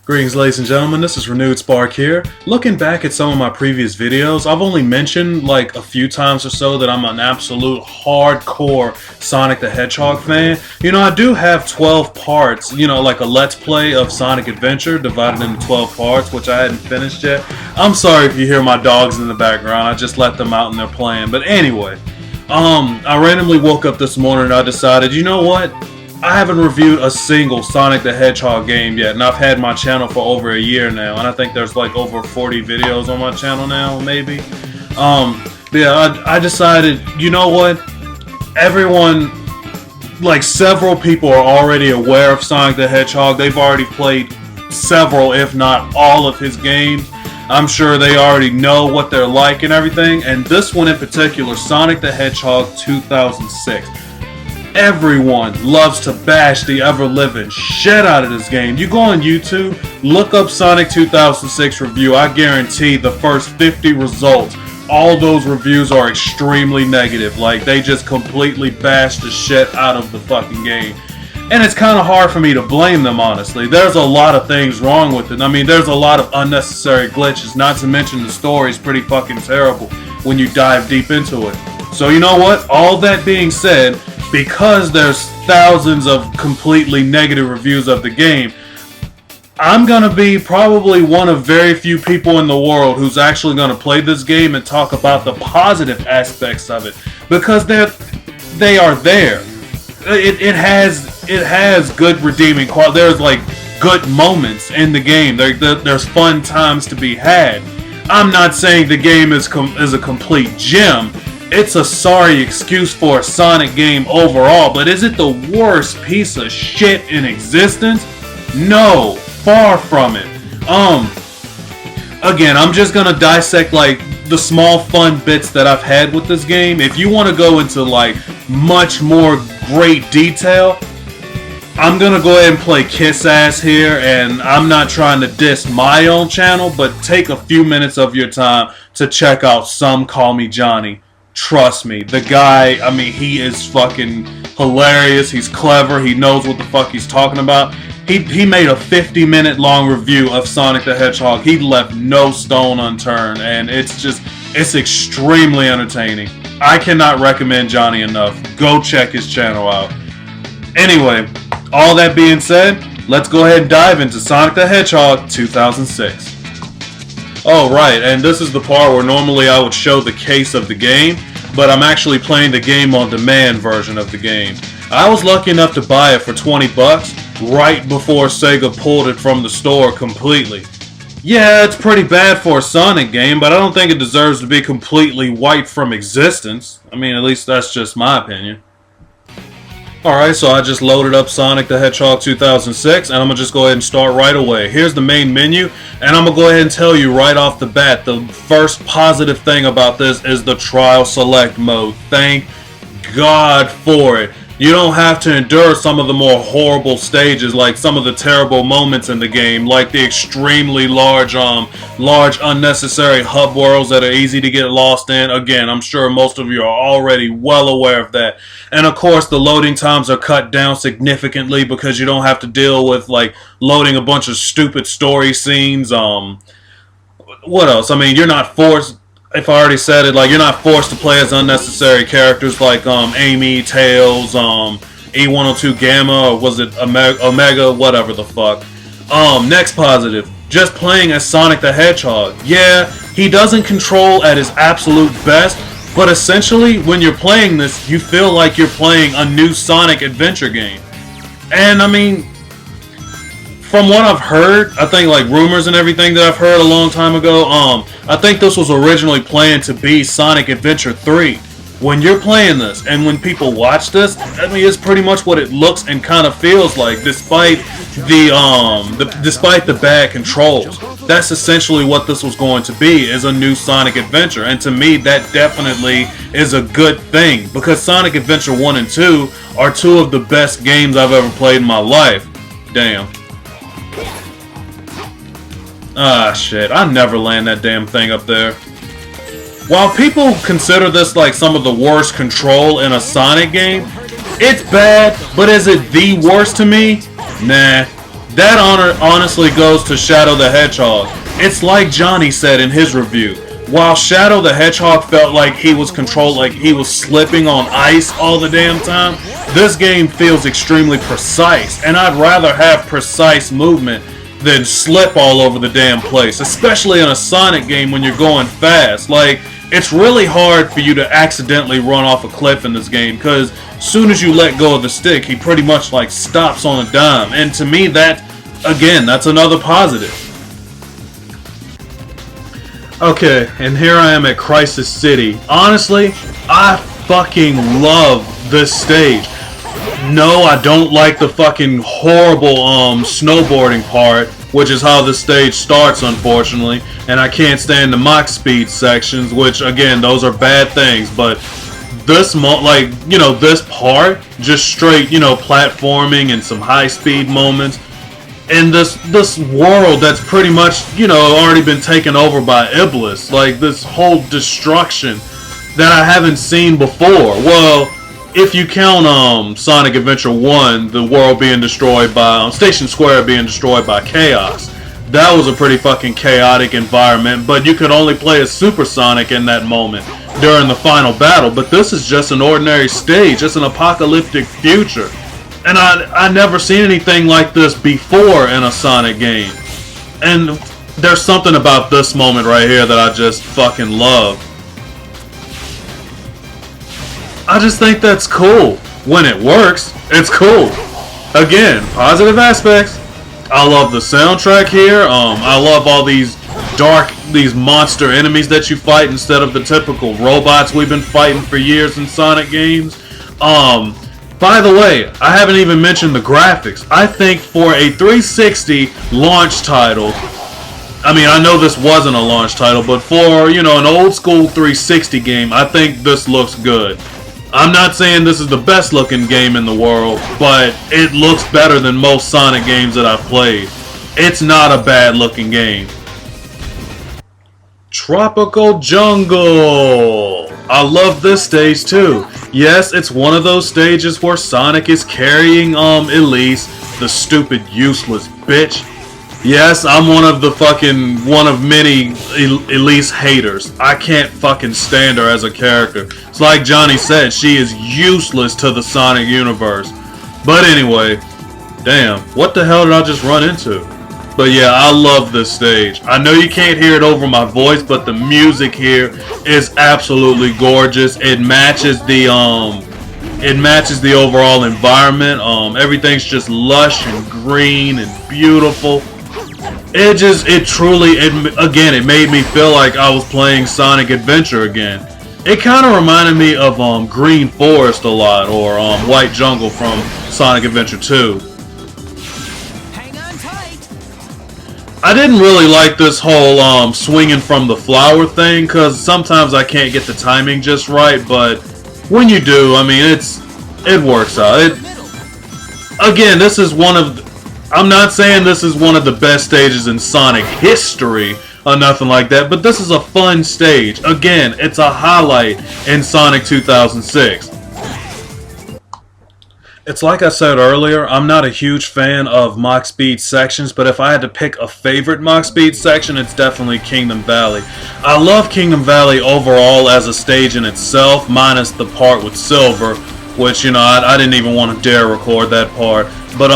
Greetings, ladies and gentlemen, this is RenewedSpark here. Looking back at some of my previous videos, I've only mentioned like a few times or so that I'm an absolute hardcore Sonic the Hedgehog fan. You know, I do have 12 parts, you know, like a Let's Play of Sonic Adventure divided into 12 parts, which I hadn't finished yet. I'm sorry if you hear my dogs in the background, I just let them out and they're playing. But anyway, I randomly woke up this morning and I decided, you know what? I haven't reviewed a single Sonic the Hedgehog game yet, and I've had my channel for over a year now, and I think there's like over 40 videos on my channel now, maybe. Yeah, I decided, you know what? Everyone, like several people are already aware of Sonic the Hedgehog. They've already played several, if not all of his games. I'm sure they already know what they're like and everything, and this one in particular, Sonic the Hedgehog 2006. Everyone loves to bash the ever-living shit out of this game. You go on YouTube, look up Sonic 2006 review, I guarantee the first 50 results, all those reviews are extremely negative. Like, they just completely bash the shit out of the fucking game. And it's kind of hard for me to blame them, honestly. There's a lot of things wrong with it. I mean, there's a lot of unnecessary glitches, not to mention the story's pretty fucking terrible when you dive deep into it. So you know what? All that being said, because there's thousands of completely negative reviews of the game, I'm gonna be probably one of very few people in the world who's actually gonna play this game and talk about the positive aspects of it, because they are there. It has good redeeming quality. There's like good moments in the game. There's fun times to be had. I'm not saying the game is a complete gem. It's a sorry excuse for a Sonic game overall, but is it the worst piece of shit in existence? No, far from it. Again, I'm just gonna dissect like the small fun bits that I've had with this game. If you want to go into like much more great detail, I'm gonna go ahead and play kiss ass here, and I'm not trying to diss my own channel, but take a few minutes of your time to check out SomecallmeJohnny. Trust me, the guy, I mean, he is fucking hilarious, he's clever, he knows what the fuck he's talking about. He made a 50-minute long review of Sonic the Hedgehog. He left no stone unturned, and it's extremely entertaining. I cannot recommend Johnny enough. Go check his channel out. Anyway, all that being said, let's go ahead and dive into Sonic the Hedgehog 2006. Oh right, and this is the part where normally I would show the case of the game, but I'm actually playing the game on demand version of the game. I was lucky enough to buy it for 20 bucks right before Sega pulled it from the store completely. Yeah, it's pretty bad for a Sonic game, but I don't think it deserves to be completely wiped from existence. I mean, at least that's just my opinion. Alright, so I just loaded up Sonic the Hedgehog 2006, and I'm going to just go ahead and start right away. Here's the main menu, and I'm going to go ahead and tell you right off the bat, the first positive thing about this is the Trial Select mode. Thank God for it. You don't have to endure some of the more horrible stages, like some of the terrible moments in the game, like the extremely large unnecessary hub worlds that are easy to get lost in. Again, I'm sure most of you are already well aware of that. And of course, the loading times are cut down significantly because you don't have to deal with like loading a bunch of stupid story scenes. What else? I mean, you're not forced. If I already said it, like, you're not forced to play as unnecessary characters like Amy, Tails, E102 Gamma, or was it Omega, whatever the fuck. Next positive, just playing as Sonic the Hedgehog. Yeah, he doesn't control at his absolute best, but essentially, when you're playing this, you feel like you're playing a new Sonic adventure game. And, I mean, from what I've heard, I think like rumors and everything that I've heard a long time ago, I think this was originally planned to be Sonic Adventure 3. When you're playing this, and when people watch this, I mean, it's pretty much what it looks and kind of feels like, despite the bad controls. That's essentially what this was going to be, is a new Sonic Adventure, and to me, that definitely is a good thing, because Sonic Adventure 1 and 2 are two of the best games I've ever played in my life. Damn. Ah, shit. I never land that damn thing up there. While people consider this like some of the worst control in a Sonic game, it's bad, but is it the worst to me? Nah. That honestly goes to Shadow the Hedgehog. It's like Johnny said in his review. While Shadow the Hedgehog felt like he was controlled, like he was slipping on ice all the damn time, this game feels extremely precise, and I'd rather have precise movement than slip all over the damn place, especially in a Sonic game when you're going fast. Like, it's really hard for you to accidentally run off a cliff in this game, because as soon as you let go of the stick, he pretty much like stops on a dime, and to me that, again, that's another positive. Okay, and here I am at Crisis City. Honestly, I fucking love this stage. No, I don't like the fucking horrible snowboarding part, which is how the stage starts, unfortunately. And I can't stand the Mach Speed sections, which, again, those are bad things. But this, this part, just straight, platforming and some high-speed moments. And this world that's pretty much, already been taken over by Iblis. Like, this whole destruction that I haven't seen before. Well, if you count Sonic Adventure 1, the world being destroyed by, Station Square being destroyed by Chaos. That was a pretty fucking chaotic environment, but you could only play as Super Sonic in that moment during the final battle. But this is just an ordinary stage. It's an apocalyptic future. And I never seen anything like this before in a Sonic game. And there's something about this moment right here that I just fucking love. I just think that's cool. When it works, it's cool. Again, positive aspects. I love the soundtrack here. I love all these monster enemies that you fight instead of the typical robots we've been fighting for years in Sonic games. By the way, I haven't even mentioned the graphics. I think for a 360 launch title, I mean, I know this wasn't a launch title, but for, an old school 360 game, I think this looks good. I'm not saying this is the best looking game in the world, but it looks better than most Sonic games that I've played. It's not a bad looking game. Tropical Jungle. I love this stage too. Yes, it's one of those stages where Sonic is carrying Elise, the stupid useless bitch. Yes, I'm one of many Elise haters. I can't fucking stand her as a character. It's like Johnny said, she is useless to the Sonic universe. But anyway, damn, what the hell did I just run into? But yeah, I love this stage. I know you can't hear it over my voice, but the music here is absolutely gorgeous. It matches the overall environment. Everything's just lush and green and beautiful. It made me feel like I was playing Sonic Adventure again. It kind of reminded me of Green Forest a lot, or White Jungle from Sonic Adventure 2. I didn't really like this whole swinging from the flower thing, because sometimes I can't get the timing just right, but when you do, I mean, it works out. Again, this is I'm not saying this is one of the best stages in Sonic history or nothing like that, but this is a fun stage. Again, it's a highlight in Sonic 2006. It's like I said earlier, I'm not a huge fan of Mach Speed sections, but if I had to pick a favorite Mach Speed section, it's definitely Kingdom Valley. I love Kingdom Valley overall as a stage in itself, minus the part with Silver, which, I didn't even want to dare record that part. But,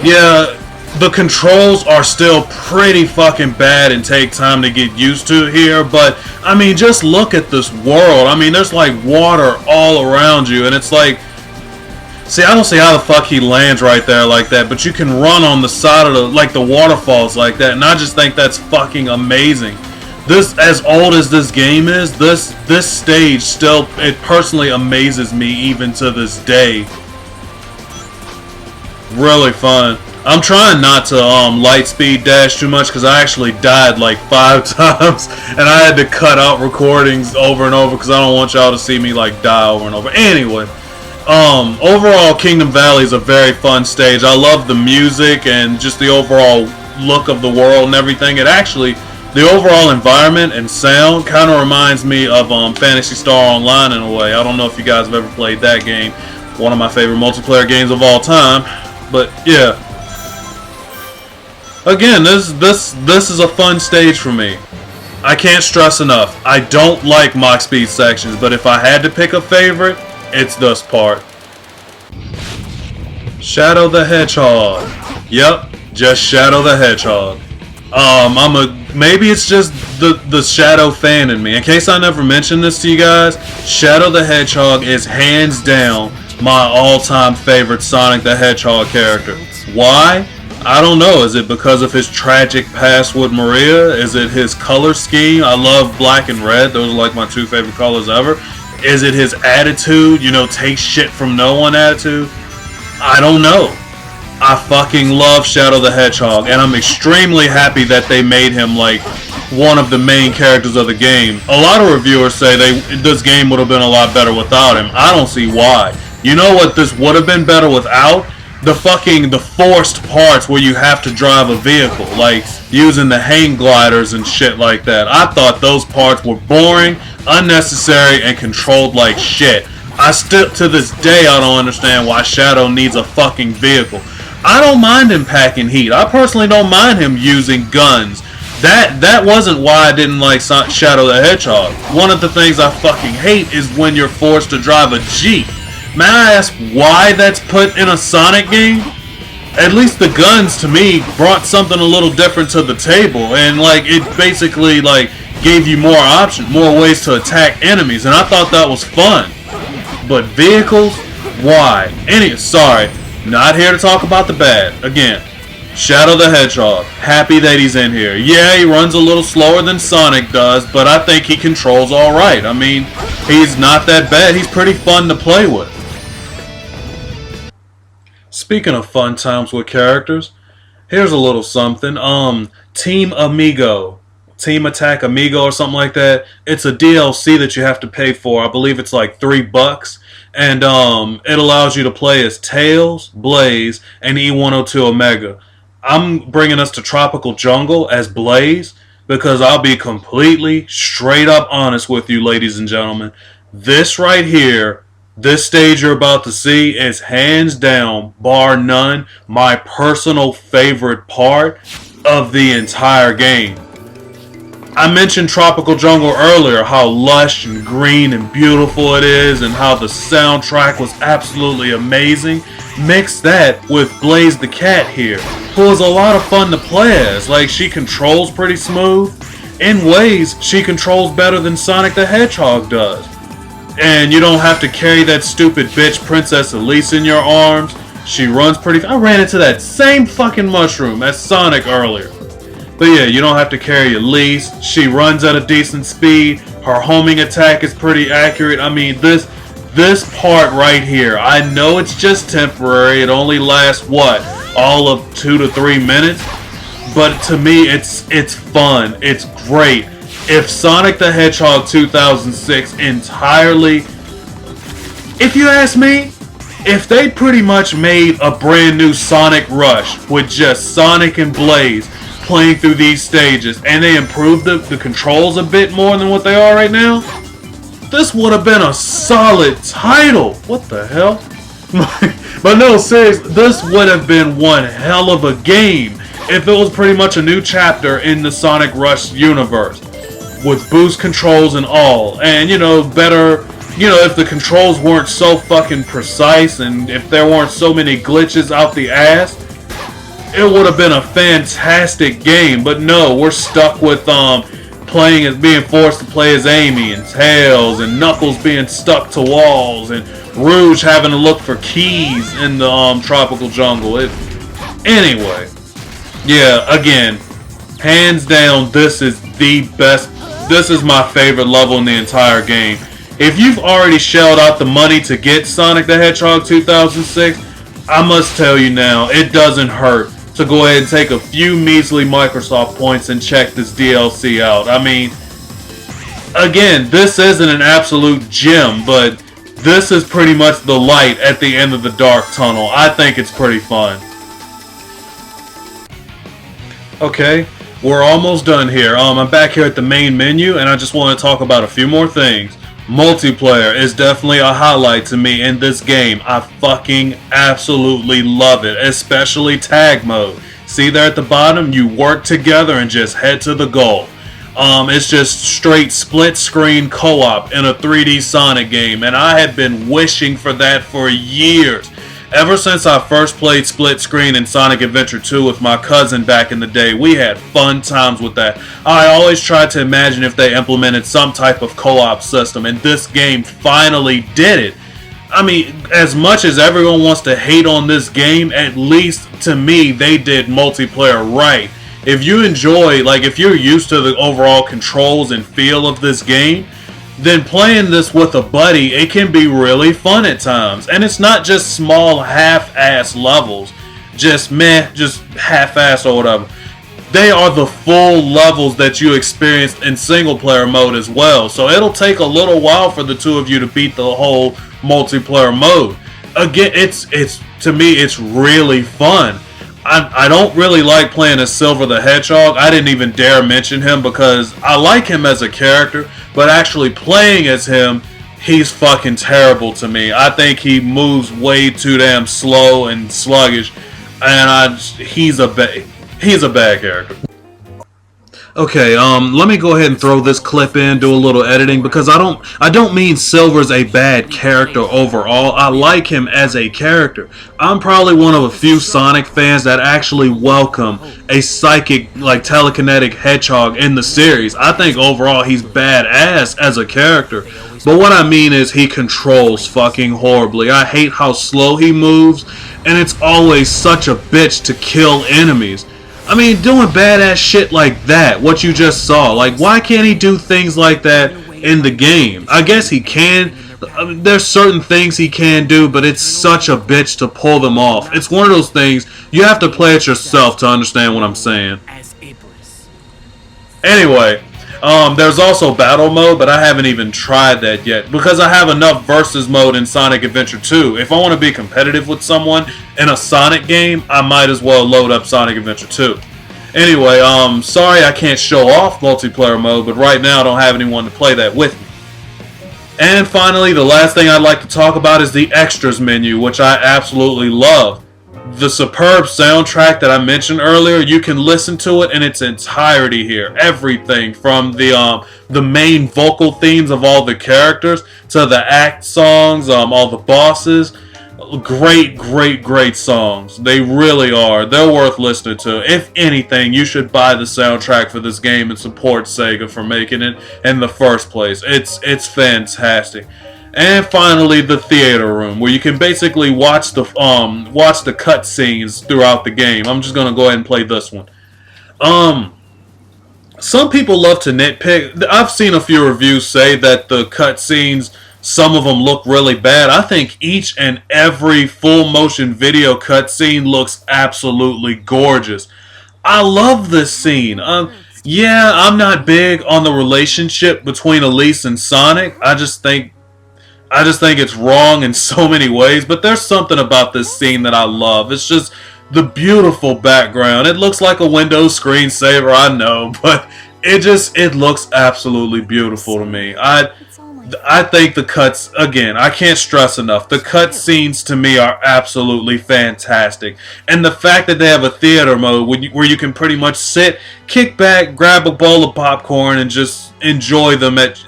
yeah, the controls are still pretty fucking bad and take time to get used to here, but, I mean, just look at this world. I mean, there's, like, water all around you, and it's like, see, I don't see how the fuck he lands right there like that, but you can run on the side of the waterfalls like that, and I just think that's fucking amazing. This, as old as this game is, this stage still, it personally amazes me even to this day. Really fun. I'm trying not to light speed dash too much because I actually died like 5 times, and I had to cut out recordings over and over because I don't want y'all to see me like die over and over. Anyway. Overall, Kingdom Valley is a very fun stage. I love the music and just the overall look of the world and everything. The overall environment and sound kind of reminds me of Phantasy Star Online in a way. I don't know if you guys have ever played that game. One of my favorite multiplayer games of all time. But yeah, Again, this is a fun stage for me. I can't stress enough, I don't like Mach Speed sections, but if I had to pick a favorite, it's this part. Shadow the Hedgehog. Yep, just Shadow the Hedgehog. Maybe it's just the Shadow fan in me. In case I never mentioned this to you guys, Shadow the Hedgehog is hands down my all-time favorite Sonic the Hedgehog character. Why? I don't know. Is it because of his tragic past with Maria? Is it his color scheme? I love black and red. Those are like my two favorite colors ever. Is it his attitude? You know, take shit from no one attitude? I don't know. I fucking love Shadow the Hedgehog, and I'm extremely happy that they made him like one of the main characters of the game. A lot of reviewers say this game would have been a lot better without him. I don't see why. You know what this would have been better without? The forced parts where you have to drive a vehicle, like using the hang gliders and shit like that. I thought those parts were boring, unnecessary, and controlled like shit. I still, to this day, I don't understand why Shadow needs a fucking vehicle. I don't mind him packing heat. I personally don't mind him using guns. That wasn't why I didn't like Shadow the Hedgehog. One of the things I fucking hate is when you're forced to drive a Jeep. May I ask why that's put in a Sonic game? At least the guns, to me, brought something a little different to the table, and like it basically like gave you more options, more ways to attack enemies, and I thought that was fun. But vehicles? Why? Sorry, not here to talk about the bad. Again, Shadow the Hedgehog, happy that he's in here. Yeah, he runs a little slower than Sonic does, but I think he controls alright. I mean, he's not that bad. He's pretty fun to play with. Speaking of fun times with characters, here's a little something. Team Amigo. Team Attack Amigo or something like that. It's a DLC that you have to pay for. I believe it's like $3. And it allows you to play as Tails, Blaze, and E102 Omega. I'm bringing us to Tropical Jungle as Blaze because I'll be completely straight up honest with you, ladies and gentlemen. This right here, this stage you're about to see is hands down, bar none, my personal favorite part of the entire game. I mentioned Tropical Jungle earlier, how lush and green and beautiful it is, and how the soundtrack was absolutely amazing. Mix that with Blaze the Cat here, who is a lot of fun to play as. Like, she controls pretty smooth. In ways, she controls better than Sonic the Hedgehog does. And you don't have to carry that stupid bitch Princess Elise in your arms. She runs pretty I ran into that same fucking mushroom as Sonic earlier. But yeah, you don't have to carry Elise. She runs at a decent speed. Her homing attack is pretty accurate. I mean, this part right here, I know it's just temporary. It only lasts, what, all of 2 to 3 minutes? But to me, it's fun. It's great. If Sonic the Hedgehog 2006 entirely, if you ask me, if they pretty much made a brand new Sonic Rush with just Sonic and Blaze playing through these stages and they improved the controls a bit more than what they are right now, this would have been a solid title. What the hell? But no, seriously, this would have been one hell of a game if it was pretty much a new chapter in the Sonic Rush universe with boost controls and all, and you know, better, you know, if the controls weren't so fucking precise and if there weren't so many glitches out the ass, it would have been a fantastic game. But no, we're stuck with playing as being forced to play as Amy and Tails and Knuckles being stuck to walls and Rouge having to look for keys in the Tropical Jungle. Anyway, yeah, again, hands down, this is the best. This is my favorite level in the entire game. If you've already shelled out the money to get Sonic the Hedgehog 2006, I must tell you now, it doesn't hurt to go ahead and take a few measly Microsoft points and check this DLC out. I mean, again, this isn't an absolute gem, but this is pretty much the light at the end of the dark tunnel. I think it's pretty fun. Okay, we're almost done here. I'm back here at the main menu, and I just want to talk about a few more things. Multiplayer is definitely a highlight to me in this game. I fucking absolutely love it, especially tag mode. See there at the bottom, you work together and just head to the goal. It's just straight split screen co-op in a 3D Sonic game, and I have been wishing for that for years. Ever since I first played split screen in Sonic Adventure 2 with my cousin back in the day, we had fun times with that. I always tried to imagine if they implemented some type of co-op system, and this game finally did it. I mean, as much as everyone wants to hate on this game, at least to me, they did multiplayer right. If you enjoy, like if you're used to the overall controls and feel of this game, then playing this with a buddy, it can be really fun at times. And it's not just small half-ass levels, just half-ass or whatever. They are the full levels that you experienced in single-player mode as well. So it'll take a little while for the two of you to beat the whole multiplayer mode. Again, to me, it's really fun. I don't really like playing as Silver the Hedgehog. I didn't even dare mention him because I like him as a character, but actually playing as him, he's fucking terrible to me. I think he moves way too damn slow and sluggish, and he's a bad character. Okay, let me go ahead and throw this clip in, do a little editing, because I don't mean Silver's a bad character overall. I like him as a character. I'm probably one of a few Sonic fans that actually welcome a psychic, like telekinetic Hedgehog in the series. I think overall he's badass as a character. But what I mean is he controls fucking horribly. I hate how slow he moves, and it's always such a bitch to kill enemies. I mean, doing badass shit like that, what you just saw, like, why can't he do things like that in the game? I guess he can. I mean, there's certain things he can do, but it's such a bitch to pull them off. It's one of those things, you have to play it yourself to understand what I'm saying. Anyway, there's also battle mode, but I haven't even tried that yet because I have enough versus mode in Sonic Adventure 2. If I want to be competitive with someone in a Sonic game, I might as well load up Sonic Adventure 2. Anyway, sorry I can't show off multiplayer mode, but right now I don't have anyone to play that with me. And finally, the last thing I'd like to talk about is the extras menu, which I absolutely love. The superb soundtrack that I mentioned earlier, you can listen to it in its entirety here. Everything from the main vocal themes of all the characters to the act songs, all the bosses. Great songs. They really are. They're worth listening to. If anything, you should buy the soundtrack for this game and support Sega for making it in the first place. It's fantastic. And finally, the theater room, where you can basically watch the cutscenes throughout the game. I'm just gonna go ahead and play this one. Some people love to nitpick. I've seen a few reviews say that the cutscenes, some of them look really bad. I think each and every full motion video cutscene looks absolutely gorgeous. I love this scene. Yeah, I'm not big on the relationship between Elise and Sonic. I just think it's wrong in so many ways, but there's something about this scene that I love. It's just the beautiful background. It looks like a Windows screensaver, I know, but it looks absolutely beautiful to me. I think the cuts, again, I can't stress enough, the cut scenes to me are absolutely fantastic. And the fact that they have a theater mode where you can pretty much sit, kick back, grab a bowl of popcorn, and just enjoy them at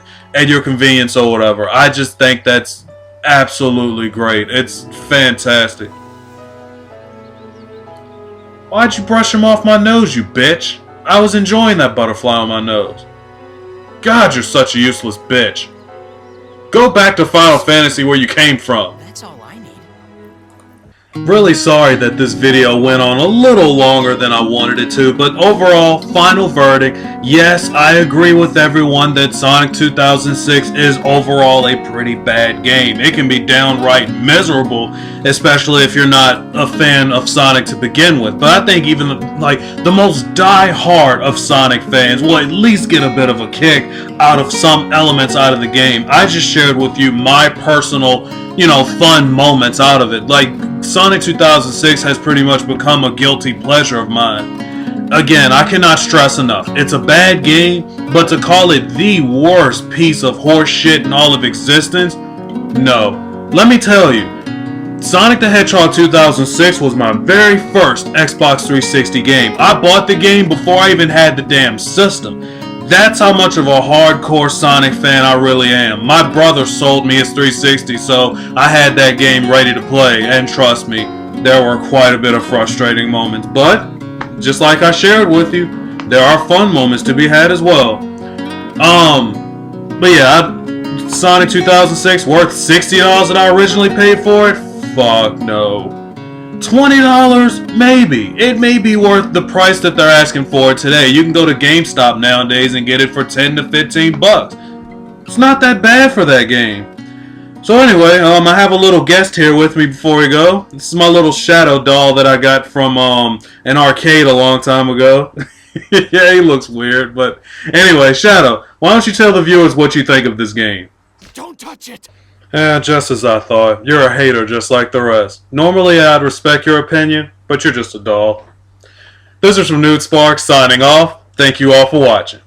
your convenience or whatever. I just think that's absolutely great. It's fantastic. Why'd you brush him off my nose, you bitch? I was enjoying that butterfly on my nose. God, you're such a useless bitch. Go back to Final Fantasy where you came from. That's all I need. Really sorry that this video went on a little longer than I wanted it to, but overall, final verdict, yes, I agree with everyone that Sonic 2006 is overall a pretty bad game. It can be downright miserable, especially if you're not a fan of Sonic to begin with. But I think even the most die-hard of Sonic fans will at least get a bit of a kick out of some elements out of the game. I just shared with you my personal, fun moments out of it. Like, Sonic 2006 has pretty much become a guilty pleasure of mine. Again, I cannot stress enough. It's a bad game, but to call it the worst piece of horse shit in all of existence, no. Let me tell you, Sonic the Hedgehog 2006 was my very first Xbox 360 game. I bought the game before I even had the damn system. That's how much of a hardcore Sonic fan I really am. My brother sold me his 360, so I had that game ready to play, and trust me, there were quite a bit of frustrating moments. But, just like I shared with you, there are fun moments to be had as well. But yeah, Sonic 2006 worth $60 that I originally paid for it? Fuck no. $20? Maybe. It may be worth the price that they're asking for it today. You can go to GameStop nowadays and get it for 10 to 15 bucks. It's not that bad for that game. So anyway, I have a little guest here with me before we go. This is my little shadow doll that I got from an arcade a long time ago. Yeah, he looks weird, but anyway, Shadow, why don't you tell the viewers what you think of this game? Don't touch it! Just as I thought. You're a hater just like the rest. Normally I'd respect your opinion, but you're just a doll. This is RenewedSpark signing off. Thank you all for watching.